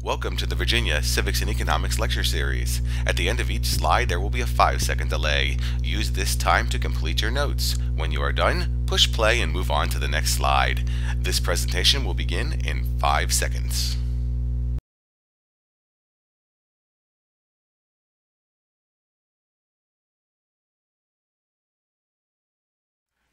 Welcome to the Virginia Civics and Economics Lecture Series. At the end of each slide, there will be a 5-second delay. Use this time to complete your notes. When you are done, push play and move on to the next slide. This presentation will begin in 5 seconds.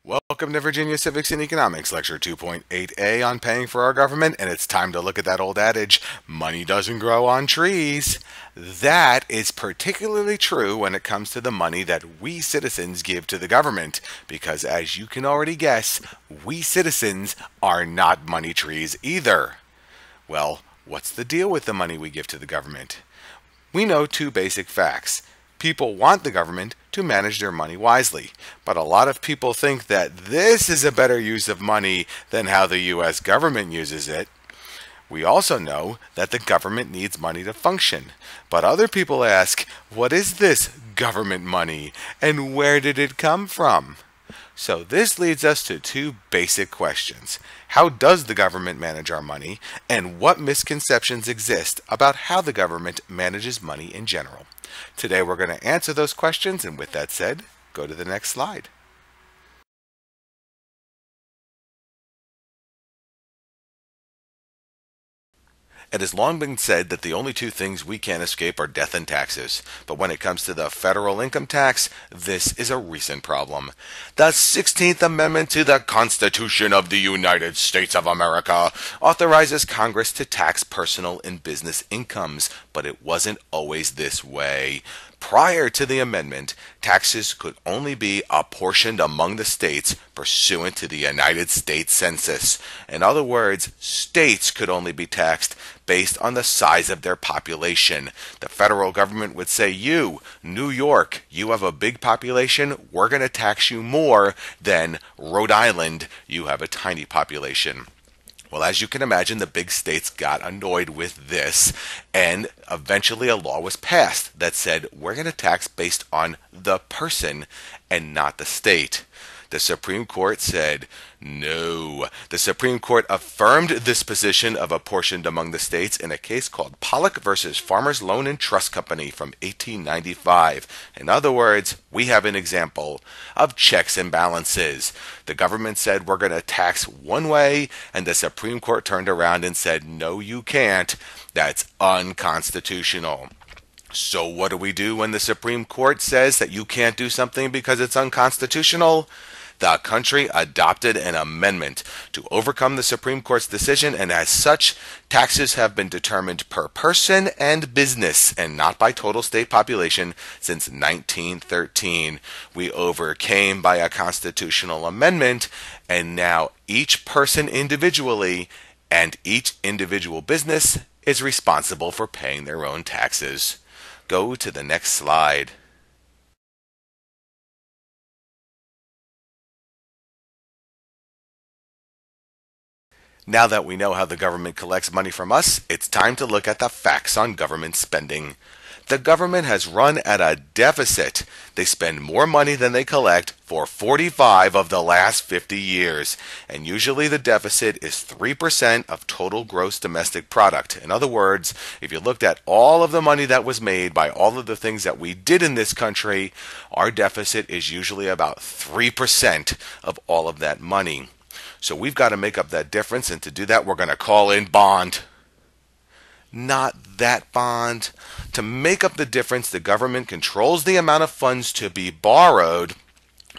Welcome to Virginia Civics and Economics Lecture 2.8a on paying for our government, and it's time to look at that old adage, money doesn't grow on trees. That is particularly true when it comes to the money that we citizens give to the government, because as you can already guess, we citizens are not money trees either. Well, what's the deal with the money we give to the government? We know two basic facts. People want the government to manage their money wisely, but a lot of people think that this is a better use of money than how the U.S. government uses it. We also know that the government needs money to function, but other people ask, what is this government money and where did it come from? So this leads us to two basic questions. How does the government manage our money, and what misconceptions exist about how the government manages money in general? Today we're going to answer those questions, and with that said, go to the next slide. It has long been said that the only two things we can't escape are death and taxes. But when it comes to the federal income tax, this is a recent problem. The 16th Amendment to the Constitution of the United States of America authorizes Congress to tax personal and business incomes, but it wasn't always this way. Prior to the amendment, taxes could only be apportioned among the states pursuant to the United States Census. In other words, states could only be taxed based on the size of their population. The federal government would say, you, New York, you have a big population, we're going to tax you more than Rhode Island, you have a tiny population. Well, as you can imagine, the big states got annoyed with this, and eventually a law was passed that said we're going to tax based on the person and not the state. The Supreme Court said no. The Supreme Court affirmed this position of apportioned among the states in a case called Pollock versus Farmers Loan and Trust Company from 1895. In other words, we have an example of checks and balances. The government said we're going to tax one way, and the Supreme Court turned around and said, no, you can't. That's unconstitutional. So what do we do when the Supreme Court says that you can't do something because it's unconstitutional? The country adopted an amendment to overcome the Supreme Court's decision, and as such, taxes have been determined per person and business and not by total state population since 1913. We overcame by a constitutional amendment, and now each person individually and each individual business is responsible for paying their own taxes. Go to the next slide. Now that we know how the government collects money from us, it's time to look at the facts on government spending. The government has run at a deficit. They spend more money than they collect for 45 of the last 50 years. And usually the deficit is 3% of total gross domestic product. In other words, if you looked at all of the money that was made by all of the things that we did in this country, our deficit is usually about 3% of all of that money. So we've got to make up that difference, and to do that, we're going to call in bond. Not that bond. To make up the difference, the government controls the amount of funds to be borrowed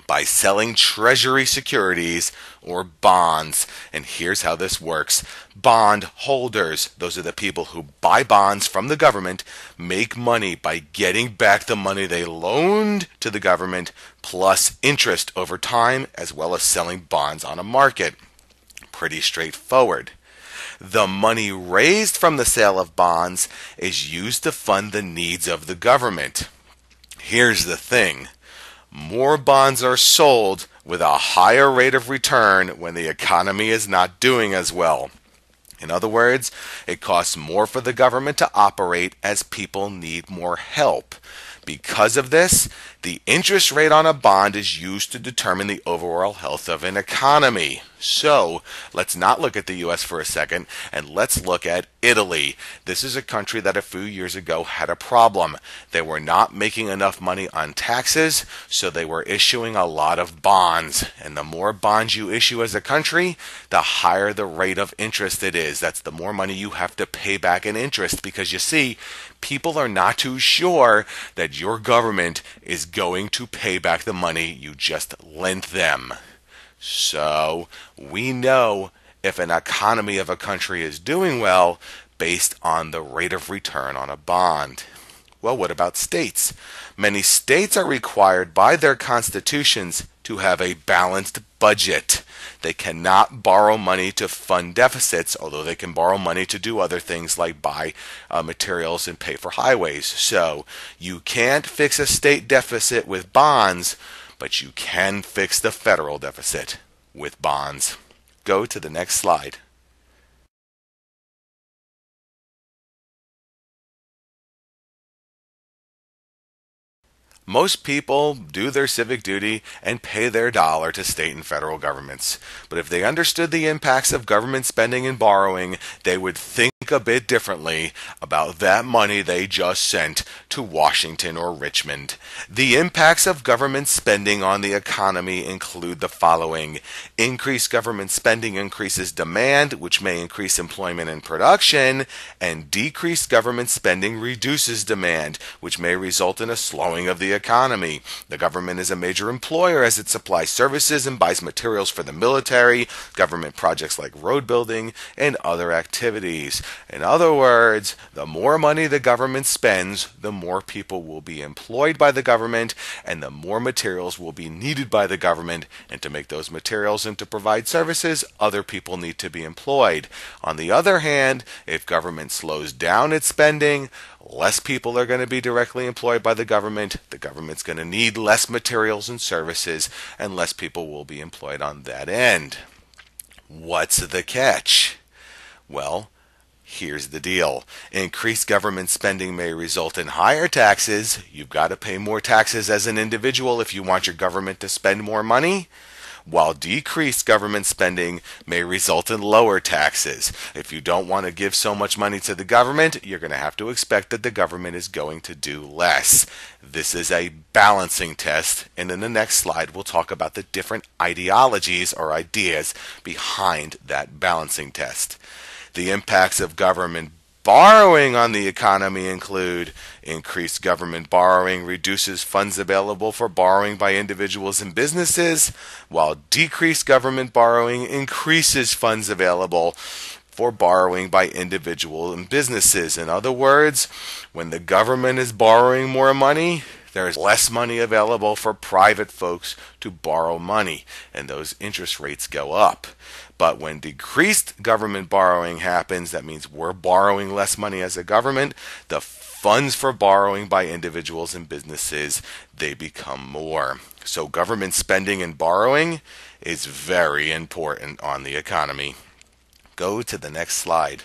by selling treasury securities or bonds. And here's how this works. Bond holders, those are the people who buy bonds from the government, make money by getting back the money they loaned to the government plus interest over time, as well as selling bonds on a market. Pretty straightforward. The money raised from the sale of bonds is used to fund the needs of the government. Here's the thing. More bonds are sold with a higher rate of return when the economy is not doing as well. In other words, it costs more for the government to operate as people need more help. Because of this, the interest rate on a bond is used to determine the overall health of an economy. So, let's not look at the US for a second, and let's look at Italy. This is a country that a few years ago had a problem. They were not making enough money on taxes, so they were issuing a lot of bonds. And the more bonds you issue as a country, the higher the rate of interest it is. That's the more money you have to pay back in interest, because you see, people are not too sure that your government is going to pay back the money you just lent them. So we know if an economy of a country is doing well based on the rate of return on a bond. Well, what about states? Many states are required by their constitutions to have a balanced budget. They cannot borrow money to fund deficits, although they can borrow money to do other things like buy materials and pay for highways. So you can't fix a state deficit with bonds, but you can fix the federal deficit with bonds. Go to the next slide. Most people do their civic duty and pay their dollar to state and federal governments. But if they understood the impacts of government spending and borrowing, they would think a bit differently about that money they just sent to Washington or Richmond. The impacts of government spending on the economy include the following. Increased government spending increases demand, which may increase employment and production, and decreased government spending reduces demand, which may result in a slowing of the economy. The government is a major employer as it supplies services and buys materials for the military, government projects like road building, and other activities. In other words, the more money the government spends, the more people will be employed by the government, and the more materials will be needed by the government. And to make those materials and to provide services, other people need to be employed. On the other hand, if government slows down its spending, less people are going to be directly employed by the government's going to need less materials and services, and less people will be employed on that end. What's the catch? Well, here's the deal. Increased government spending may result in higher taxes. You've got to pay more taxes as an individual if you want your government to spend more money. While decreased government spending may result in lower taxes. If you don't want to give so much money to the government, you're going to have to expect that the government is going to do less. This is a balancing test, and in the next slide we'll talk about the different ideologies or ideas behind that balancing test. The impacts of government borrowing on the economy include increased government borrowing reduces funds available for borrowing by individuals and businesses, while decreased government borrowing increases funds available for borrowing by individuals and businesses. In other words, when the government is borrowing more money, there's less money available for private folks to borrow money, and those interest rates go up. But when decreased government borrowing happens, that means we're borrowing less money as a government, the funds for borrowing by individuals and businesses, they become more. So government spending and borrowing is very important on the economy. Go to the next slide.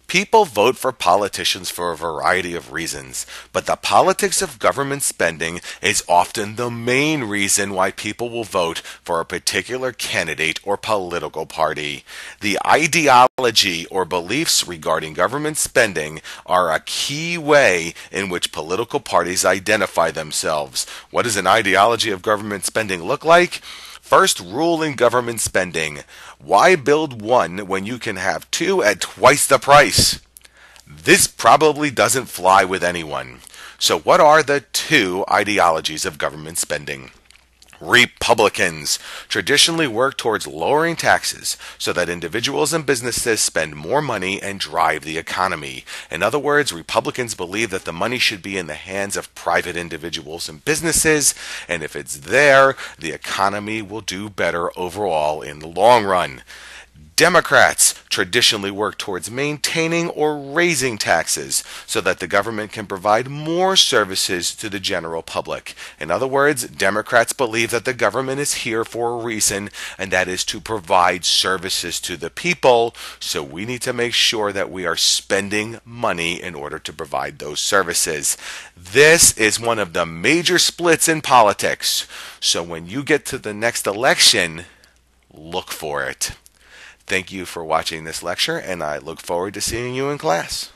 People vote for politicians for a variety of reasons, but the politics of government spending is often the main reason why people will vote for a particular candidate or political party. The ideology or beliefs regarding government spending are a key way in which political parties identify themselves. What does an ideology of government spending look like? First rule in government spending: why build one when you can have two at twice the price? This probably doesn't fly with anyone. So what are the two ideologies of government spending? Republicans traditionally work towards lowering taxes so that individuals and businesses spend more money and drive the economy. In other words, Republicans believe that the money should be in the hands of private individuals and businesses, and if it's there, the economy will do better overall in the long run. Democrats traditionally work towards maintaining or raising taxes so that the government can provide more services to the general public. In other words, Democrats believe that the government is here for a reason, and that is to provide services to the people. So we need to make sure that we are spending money in order to provide those services. This is one of the major splits in politics. So when you get to the next election, look for it. Thank you for watching this lecture, and I look forward to seeing you in class.